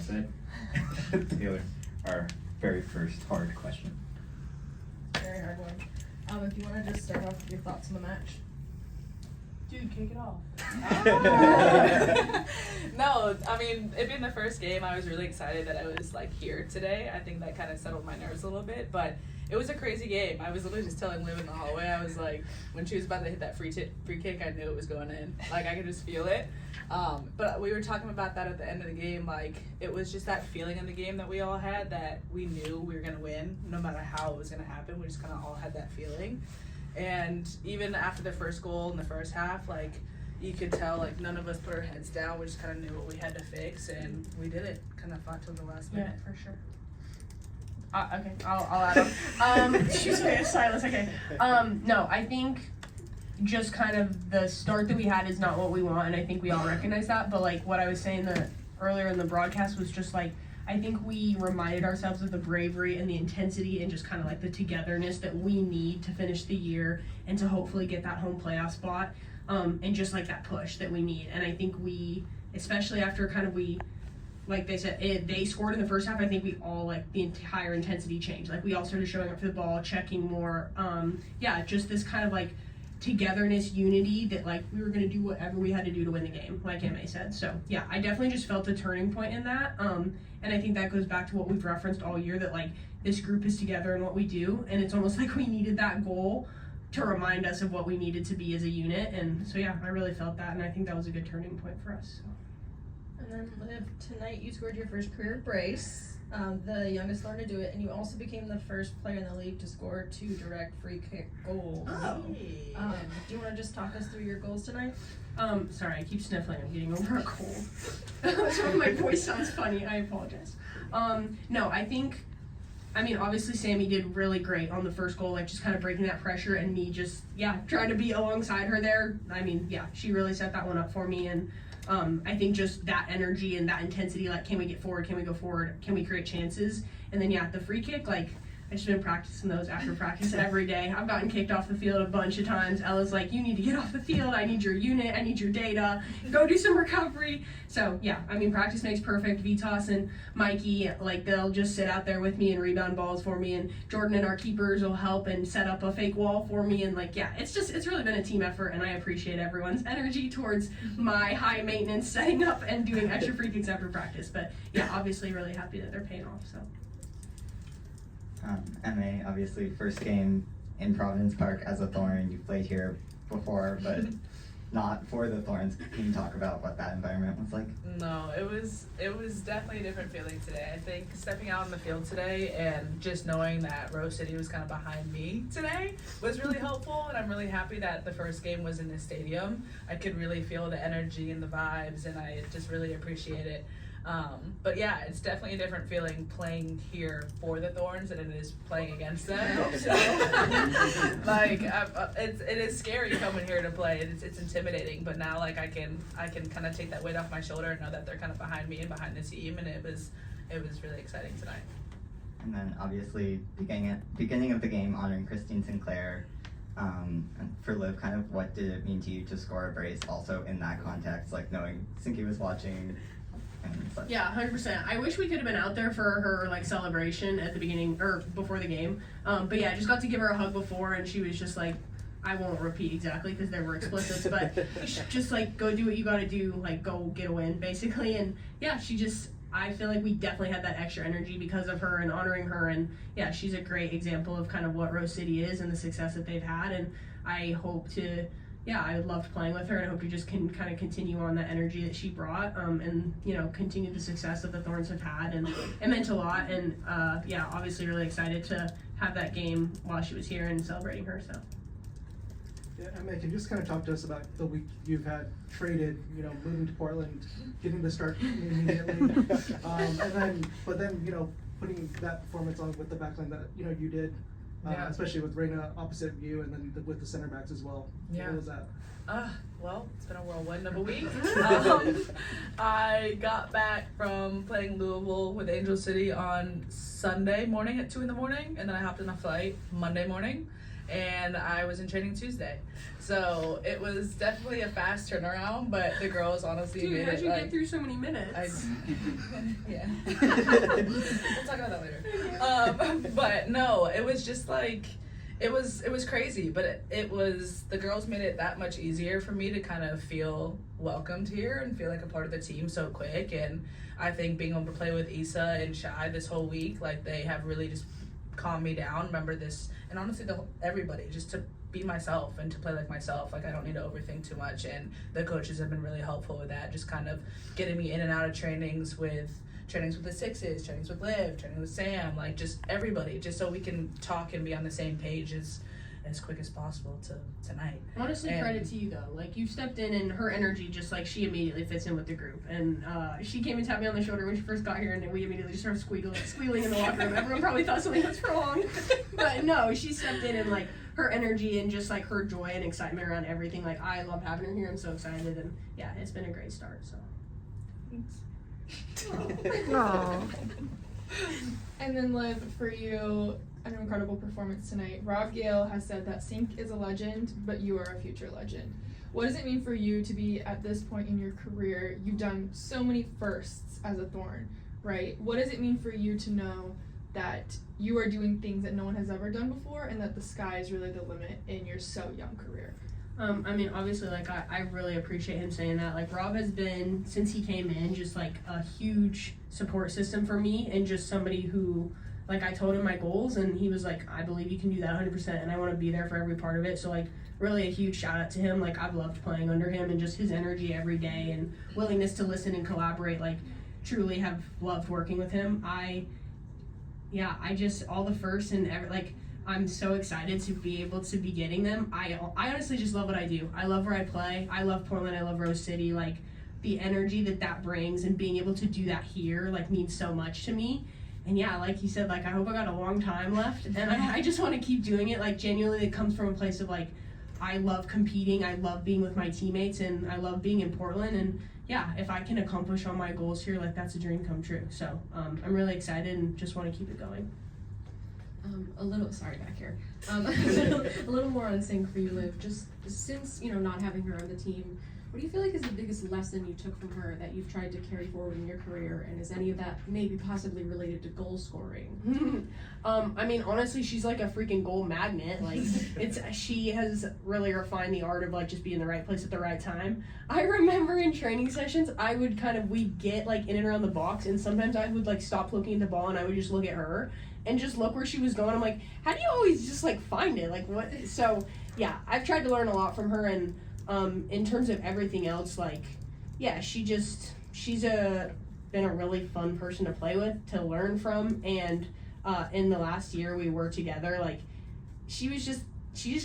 that's it. Taylor, our very first hard question. Very hard one. If you want to just start off with your thoughts on the match. Dude, kick it off. No, I mean, it being the first game, I was really excited that I was like here today. I think that kind of settled my nerves a little bit, but it was a crazy game. I was literally just telling Liv in the hallway, I was like, when she was about to hit that free kick, I knew it was going in. Like, I could just feel it. But we were talking about that at the end of the game. Like, it was just that feeling in the game that we all had that we knew we were going to win, no matter how it was going to happen. We just kind of all had that feeling. And even after the first goal in the first half, like, you could tell, like, none of us put our heads down. We just kind of knew what we had to fix, and we did it. Kind of fought till the last minute. Yeah, for sure. Okay, I'll add on. She's silence, okay. No, I think just kind of the start that we had is not what we want, and I think we all recognize that, but, like, what I was saying earlier in the broadcast was just, like, I think we reminded ourselves of the bravery and the intensity and just kind of, like, the togetherness that we need to finish the year and to hopefully get that home playoff spot, and just, like, that push that we need. And I think we, especially after kind of like they said, they scored in the first half, I think we all, like, the entire intensity changed. Like, we all started showing up for the ball, checking more. Just this kind of, like, togetherness, unity that, like, we were going to do whatever we had to do to win the game, like MA said. So, yeah, I definitely just felt a turning point in that. And I think that goes back to what we've referenced all year, that, like, this group is together in what we do. And it's almost like we needed that goal to remind us of what we needed to be as a unit. And so, yeah, I really felt that. And I think that was a good turning point for us. So. And then, Liv, tonight you scored your first career brace, the youngest Thorn to do it, and you also became the first player in the league to score 2 direct free kick goals. Oh. Do you want to just talk us through your goals tonight? Sorry, I keep sniffling. I'm getting over a cold. So my voice sounds funny. I apologize. No, obviously Sammy did really great on the first goal, like, just kind of breaking that pressure, and me just, trying to be alongside her there. She really set that one up for me, and I think just that energy and that intensity, like, can we get forward, can we go forward, can we create chances? And then, the free kick, like, I've just been practicing those after practice every day. I've gotten kicked off the field a bunch of times. Ella's like, you need to get off the field. I need your unit. I need your data. Go do some recovery. So, practice makes perfect. Vitas and Mikey, like, they'll just sit out there with me and rebound balls for me. And Jordan and our keepers will help and set up a fake wall for me. And, like, it's really been a team effort. And I appreciate everyone's energy towards my high maintenance setting up and doing extra free kicks after practice. But, obviously really happy that they're paying off, so. MA, obviously first game in Providence Park as a Thorn. You've played here before, but not for the Thorns. Can you talk about what that environment was like? No, it was definitely a different feeling today. I think stepping out on the field today and just knowing that Rose City was kind of behind me today was really helpful, and I'm really happy that the first game was in this stadium. I could really feel the energy and the vibes, and I just really appreciate it. But it's definitely a different feeling playing here for the Thorns than it is playing against them. So, it is scary coming here to play. It's intimidating, but now, like, I can kind of take that weight off my shoulder and know that they're kind of behind me and behind the team, and it was really exciting tonight. And then obviously beginning of the game honoring Christine Sinclair. And for Liv, kind of what did it mean to you to score a brace also in that context, like knowing Sinky was watching? Yeah, 100%. I wish we could have been out there for her, like, celebration at the beginning or before the game. I just got to give her a hug before, and she was just like, I won't repeat exactly because there were explicits, but just, like, go do what you got to do, like, go get a win, basically. And I feel like we definitely had that extra energy because of her and honoring her. And she's a great example of kind of what Rose City is and the success that they've had. And I hope to. I loved playing with her, and I hope you just can kind of continue on that energy that she brought, and continue the success that the Thorns have had, and it meant a lot, and obviously really excited to have that game while she was here and celebrating her. So. Yeah, Emma, can you just kind of talk to us about the week you've had traded, moving to Portland, getting the start immediately, but then putting that performance on with the backline that you did. Especially with Reina opposite you, and then with the center backs as well. Yeah. What was that? Well, it's been a whirlwind of a week. I got back from playing Louisville with Angel City on Sunday morning at 2 a.m, and then I hopped on a flight Monday morning. and I was in training Tuesday. So it was definitely a fast turnaround, but the girls honestly Dude, made how'd it you like, get through so many minutes? yeah. We'll talk about that later. But no, it was just like, it was crazy, but it was, the girls made it that much easier for me to kind of feel welcomed here and feel like a part of the team so quick. And I think being able to play with Issa and Shai this whole week, like they have really just calmed me down. Remember this, and honestly, everybody, just to be myself and to play like myself. Like I don't need to overthink too much, and the coaches have been really helpful with that, just kind of getting me in and out of trainings with the sixes, trainings with Liv, training with Sam, like just everybody, just so we can talk and be on the same page as quick as possible to tonight. Honestly, credit to you though. Like you stepped in and her energy just like she immediately fits in with the group. And she came and tapped me on the shoulder when she first got here, and we immediately just started squealing in the locker room. Everyone probably thought something was wrong, but no, she stepped in and like her energy and just like her joy and excitement around everything. Like I love having her here. I'm so excited, and yeah, it's been a great start. So. Thanks. Aww. And then Liv, for you, an incredible performance tonight. Rob Gale has said that Sink is a legend, but you are a future legend. What does it mean for you to be at this point in your career? You've done so many firsts as a Thorn, right? What does it mean for you to know that you are doing things that no one has ever done before, and that the sky is really the limit in your so young career? I mean, obviously, like, I really appreciate him saying that. Like, Rob has been, since he came in, just, like, a huge support system for me, and just somebody who, like, I told him my goals, and he was like, I believe you can do that 100%, and I want to be there for every part of it. So, like, really a huge shout out to him. Like, I've loved playing under him, and just his energy every day, and willingness to listen and collaborate. Like, truly have loved working with him. I just, all the firsts and I'm so excited to be able to be getting them. I honestly just love what I do. I love where I play. I love Portland. I love Rose City. Like, the energy that brings and being able to do that here, like, means so much to me. And yeah, like you said, like, I hope I got a long time left. And I just want to keep doing it. Like, genuinely, it comes from a place of, like, I love competing. I love being with my teammates. And I love being in Portland. And yeah, if I can accomplish all my goals here, like, that's a dream come true. So I'm really excited and just want to keep it going. A little more on Sync for you, Liv. Just since, not having her on the team, what do you feel like is the biggest lesson you took from her that you've tried to carry forward in your career? And is any of that maybe possibly related to goal scoring? I mean, honestly, she's like a freaking goal magnet. Like, she has really refined the art of, like, just being in the right place at the right time. I remember in training sessions, we'd get, like, in and around the box, and sometimes I would, like, stop looking at the ball and I would just look at her and just look where she was going. I'm like, how do you always just, like, find it? Like, what? So, yeah, I've tried to learn a lot from her, and in terms of everything else, like, yeah, she's been a really fun person to play with, to learn from, and in the last year we were together, like, she just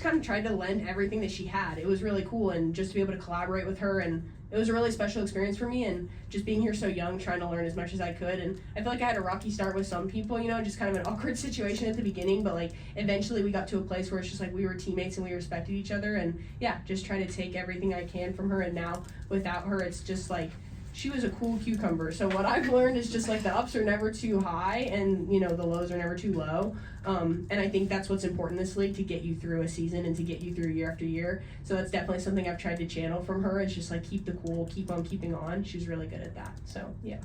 kind of tried to lend everything that she had. It was really cool, and just to be able to collaborate with her, and it was a really special experience for me, and just being here so young, trying to learn as much as I could. And I feel like I had a rocky start with some people, just kind of an awkward situation at the beginning, but, like, eventually we got to a place where it's just like we were teammates and we respected each other, and yeah, just try to take everything I can from her. And now without her, it's just like she was a cool cucumber. So what I've learned is just, like, the ups are never too high, and the lows are never too low. And I think that's what's important in this league, to get you through a season and to get you through year after year. So that's definitely something I've tried to channel from her. It's just, like, keep the cool, keep on keeping on. She's really good at that. So yeah.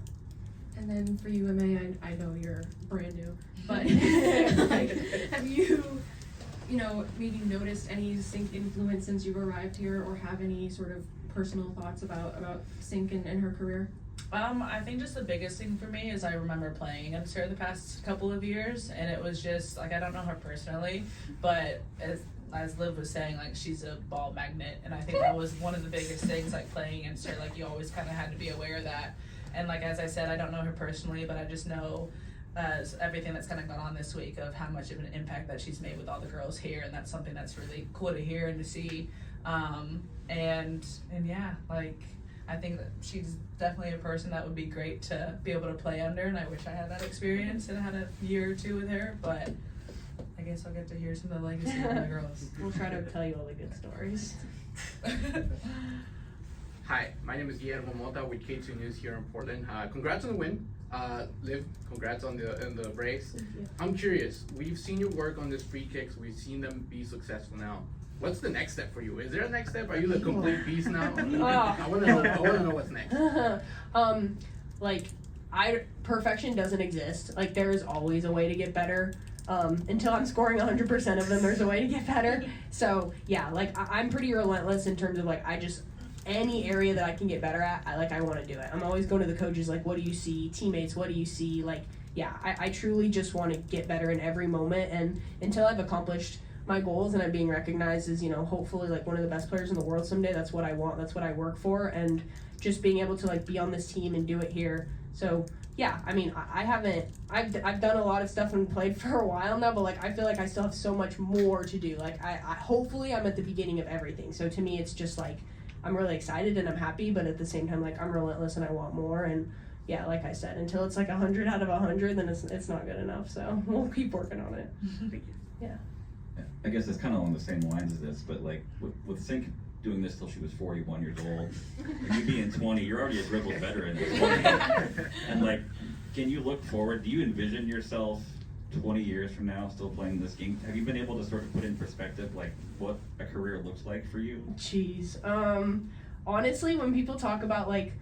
And then for you, MA, I know you're brand new, but like, have you, maybe noticed any Sync influence since you've arrived here, or have any sort of personal thoughts about Sync and her career? I think just the biggest thing for me is I remember playing against her the past couple of years, and it was just, like, I don't know her personally, but as Liv was saying, like, she's a ball magnet, and I think that was one of the biggest things, like, playing against her. Like, you always kind of had to be aware of that. And, like, as I said, I don't know her personally, but I just know everything that's kind of gone on this week of how much of an impact that she's made with all the girls here, and that's something that's really cool to hear and to see. And yeah, like, I think that she's definitely a person that would be great to be able to play under, and I wish I had that experience and had a year or two with her, but I guess I'll get to hear some of the legacy from the girls. We'll try to tell you all the good stories. Hi, my name is Guillermo Mota with K2 News here in Portland. Congrats on the win. Liv, congrats on the brace. I'm curious, we've seen you work on these free kicks, we've seen them be successful now. What's the next step for you? Is there a next step? Are you the complete beast now? I wanna know what's next. Perfection doesn't exist. Like, there is always a way to get better. Until I'm scoring 100% of them, there's a way to get better. So yeah, like I'm pretty relentless in terms of like any area that I can get better at, I want to do it. I'm always going to the coaches like, what do you see? Teammates, what do you see? Like, yeah, I truly just want to get better in every moment, and until I've accomplished my goals and I'm being recognized as, hopefully like one of the best players in the world someday, that's what I want, that's what I work for, and just being able to like be on this team and do it here. So yeah, I mean, I've done a lot of stuff and played for a while now, but like I feel like I still have so much more to do. Like I hopefully I'm at the beginning of everything. So to me it's just like I'm really excited and I'm happy, but at the same time like I'm relentless and I want more. And yeah, like I said, until it's like 100 out of 100, then it's not good enough. So we'll keep working on it. Thank you. Yeah. I guess it's kind of along the same lines as this, but like with Sink doing this till she was 41 years old, and you being 20, you're already a dribbled veteran at 20. And like, can you look forward? Do you envision yourself 20 years from now still playing this game? Have you been able to sort of put in perspective like what a career looks like for you? Jeez. Honestly, when people talk about like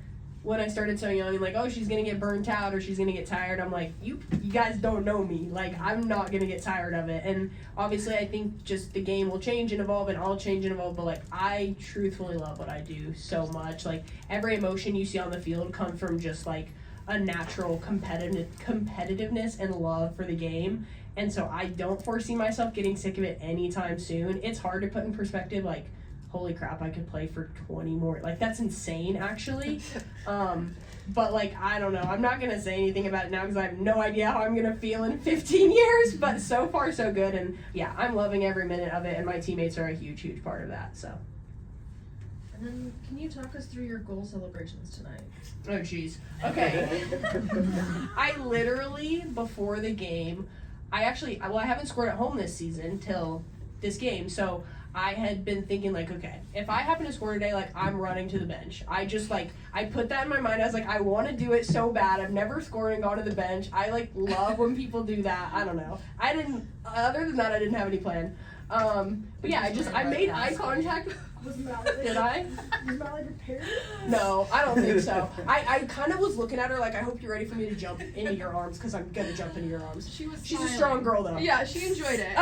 when I started so young and like, oh, she's gonna get burnt out or she's gonna get tired, I'm like, you guys don't know me. Like, I'm not gonna get tired of it. And obviously I think just the game will change and evolve and I'll change and evolve, but like I truthfully love what I do so much. Like every emotion you see on the field comes from just like a natural competitiveness and love for the game. And so I don't foresee myself getting sick of it anytime soon. It's hard to put in perspective, like, holy crap, I could play for 20 more. Like, that's insane, actually. But, like, I don't know. I'm not going to say anything about it now because I have no idea how I'm going to feel in 15 years. But so far, so good. And, yeah, I'm loving every minute of it. And my teammates are a huge, huge part of that. So. And then, can you talk us through your goal celebrations tonight? Oh, jeez. Okay. I literally, before the game, I haven't scored at home this season till this game. So I had been thinking, like, okay, if I happen to score today, like, I'm running to the bench. I just, like, I put that in my mind. I was like, I want to do it so bad. I've never scored and gone to the bench. I, like, love when people do that. I don't know. Other than that, I didn't have any plan. But yeah, I made eye contact. Did I? Was Molly prepared? No, I don't think so. I kind of was looking at her like, I hope you're ready for me to jump into your arms because I'm going to jump into your arms. She's a strong girl, though. Yeah, she enjoyed it.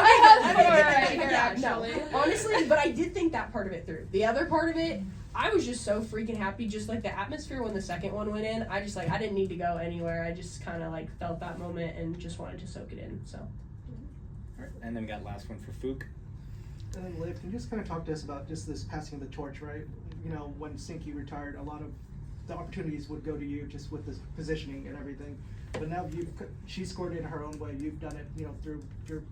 Honestly, but I did think that part of it through. The other part of it, I was just so freaking happy. Just like the atmosphere when the second one went in, I didn't need to go anywhere. I just kind of like felt that moment and just wanted to soak it in. So. All right, and then we got last one for Fook. And then Liv, can you just kind of talk to us about just this passing of the torch, right? You know, when Sinky retired, a lot of the opportunities would go to you just with this positioning and everything. But now she scored it in her own way. You've done it, through your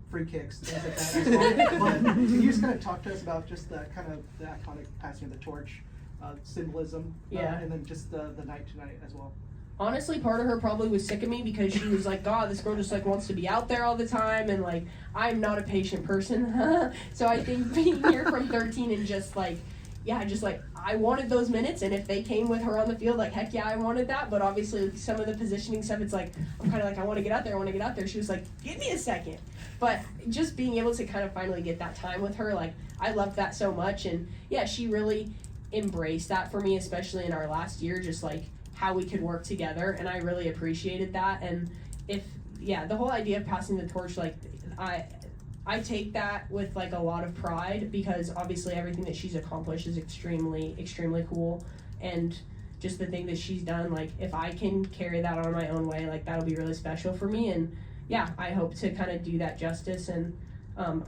free kicks, things like that as well. But can you just kind of talk to us about just the iconic passing of the torch symbolism? Yeah. And then just the night tonight as well. Honestly, part of her probably was sick of me because she was like, God, this girl just like wants to be out there all the time, and like I'm not a patient person. So I think being here from 13 and just like I wanted those minutes, and if they came with her on the field, like heck yeah, I wanted that. But obviously some of the positioning stuff, it's like I'm kind of like I want to get out there. She was like, give me a second. But just being able to kind of finally get that time with her, like I loved that so much, and yeah, she really embraced that for me, especially in our last year, just like how we could work together, and I really appreciated that. And the whole idea of passing the torch, like I take that with like a lot of pride because obviously everything that she's accomplished is extremely, extremely cool, and just the thing that she's done, like if I can carry that on my own way, like that'll be really special for me. And yeah, I hope to kind of do that justice, and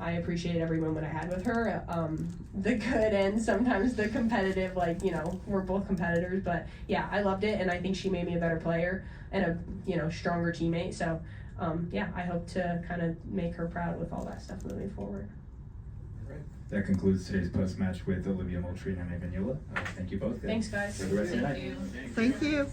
I appreciated every moment I had with her, the good and sometimes the competitive, like, we're both competitors, but yeah, I loved it, and I think she made me a better player and a, stronger teammate. So, I hope to kind of make her proud with all that stuff moving forward. All right. That concludes today's post-match with Olivia Moultrie and MA Vignola. Thank you both. Thanks, guys. For the rest of the night. Thank you.